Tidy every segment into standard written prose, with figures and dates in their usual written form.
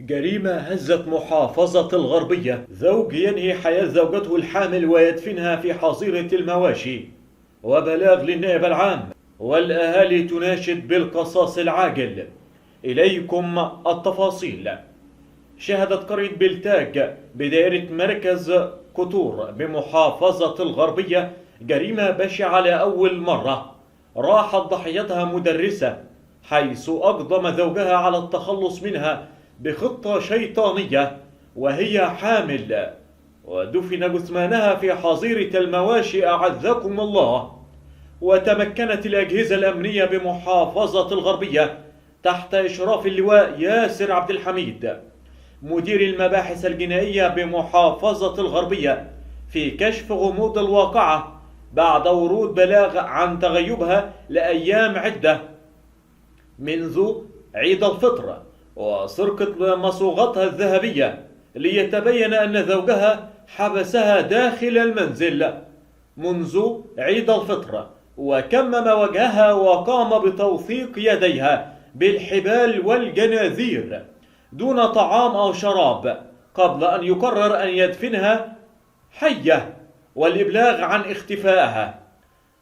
جريمة هزت محافظة الغربية. زوج ينهي حياة زوجته الحامل ويدفنها في حظيرة المواشي، وبلاغ للنائب العام، والأهالي تناشد بالقصاص العاجل. إليكم التفاصيل. شهدت قرية بلتاج بدائرة مركز كتور بمحافظة الغربية جريمة بشعة لأول مرة. راحت ضحيتها مدرسة، حيث أقدم زوجها على التخلص منها بخطة شيطانية وهي حامل، ودفن جثمانها في حظيرة المواشي أعزكم الله. وتمكنت الأجهزة الأمنية بمحافظة الغربية تحت إشراف اللواء ياسر عبد الحميد مدير المباحث الجنائية بمحافظة الغربية في كشف غموض الواقعة بعد ورود بلاغ عن تغيبها لأيام عدة منذ عيد الفطر وسرقة مصوغتها الذهبية، ليتبين أن زوجها حبسها داخل المنزل منذ عيد الفطر، وكمم وجهها وقام بتوثيق يديها بالحبال والجناذير دون طعام أو شراب، قبل أن يقرر أن يدفنها حية والإبلاغ عن اختفائها.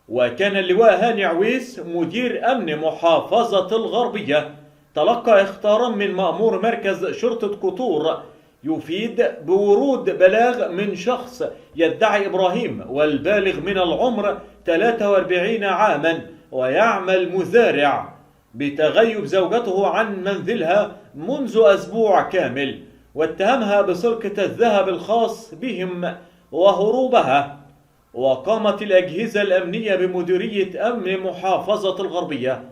وكان اللواء هاني عويس مدير أمن محافظة الغربية تلقى اخطارا من مأمور مركز شرطة كتور يفيد بورود بلاغ من شخص يدعي إبراهيم، والبالغ من العمر 43 عاما، ويعمل مزارع، بتغيب زوجته عن منزلها منذ أسبوع كامل، واتهمها بسرقة الذهب الخاص بهم وهروبها. وقامت الأجهزة الأمنية بمديرية أمن محافظة الغربية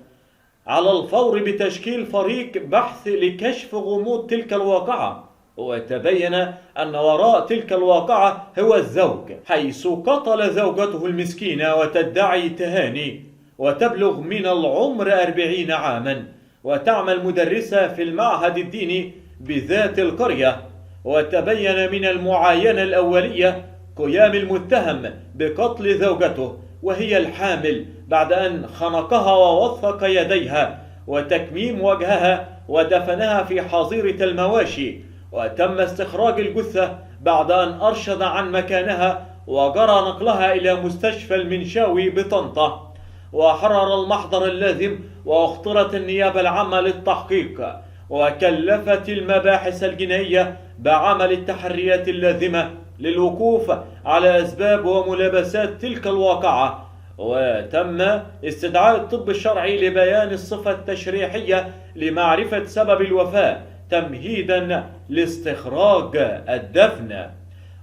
على الفور بتشكيل فريق بحث لكشف غموض تلك الواقعة، وتبين أن وراء تلك الواقعة هو الزوج، حيث قتل زوجته المسكينة وتدعي تهاني، وتبلغ من العمر 40 عاما، وتعمل مدرسة في المعهد الديني بذات القرية. وتبين من المعاينة الأولية قيام المتهم بقتل زوجته وهي الحامل بعد أن خنقها ووثق يديها وتكميم وجهها ودفنها في حظيرة المواشي. وتم استخراج الجثة بعد أن أرشد عن مكانها وجرى نقلها إلى مستشفى المنشاوي بطنطا، وحرر المحضر اللازم، واختارت النيابة العامة للتحقيق، وكلفت المباحث الجنائية بعمل التحريات اللازمة للوقوف على أسباب وملابسات تلك الواقعة. وتم استدعاء الطب الشرعي لبيان الصفة التشريحية لمعرفة سبب الوفاة تمهيدا لاستخراج الدفن.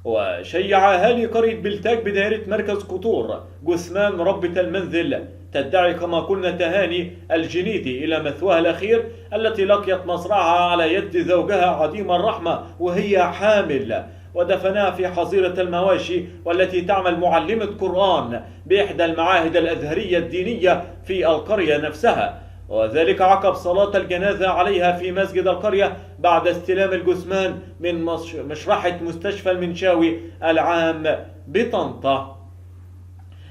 وشيع أهالي قرية بلتاج بدائرة مركز كتور جثمان ربة المنزل تدعي كما قلنا تهاني الجنيدي إلى مثواها الأخير، التي لقيت مصرعها على يد زوجها عديم الرحمة وهي حامل، ودفنها في حظيرة المواشي، والتي تعمل معلمة قرآن بإحدى المعاهد الأزهرية الدينية في القرية نفسها، وذلك عقب صلاة الجنازة عليها في مسجد القرية بعد استلام الجثمان من مشرحة مستشفى المنشاوي العام بطنطا.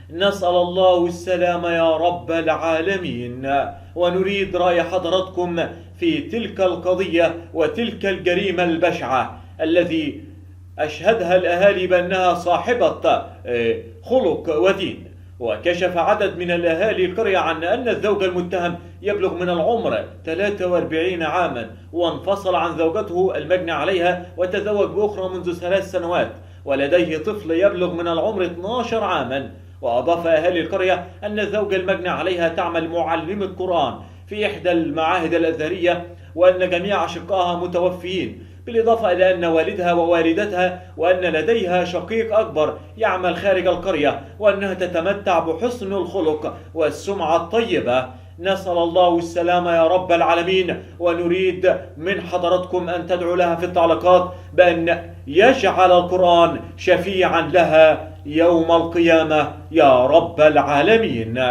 نسأل الله السلام يا رب العالمين. ونريد رأي حضراتكم في تلك القضية وتلك الجريمة البشعة الذي أشهدها الأهالي بأنها صاحبة خلق ودين. وكشف عدد من الأهالي القرية عن أن الزوج المتهم يبلغ من العمر 43 عاما، وانفصل عن زوجته المجني عليها وتزوج بأخرى منذ 3 سنوات، ولديه طفل يبلغ من العمر 12 عاما. وأضاف أهالي القرية أن الزوجة المجني عليها تعمل معلمة قرآن في إحدى المعاهد الأزهرية، وأن جميع أشقائها متوفيين، بالإضافة إلى أن والدها ووالدتها وأن لديها شقيق أكبر يعمل خارج القرية، وأنها تتمتع بحسن الخلق والسمعة الطيبة. نسأل الله السلام يا رب العالمين. ونريد من حضراتكم أن تدعوا لها في التعليقات بأن يجعل القرآن شفيعا لها يوم القيامة يا رب العالمين.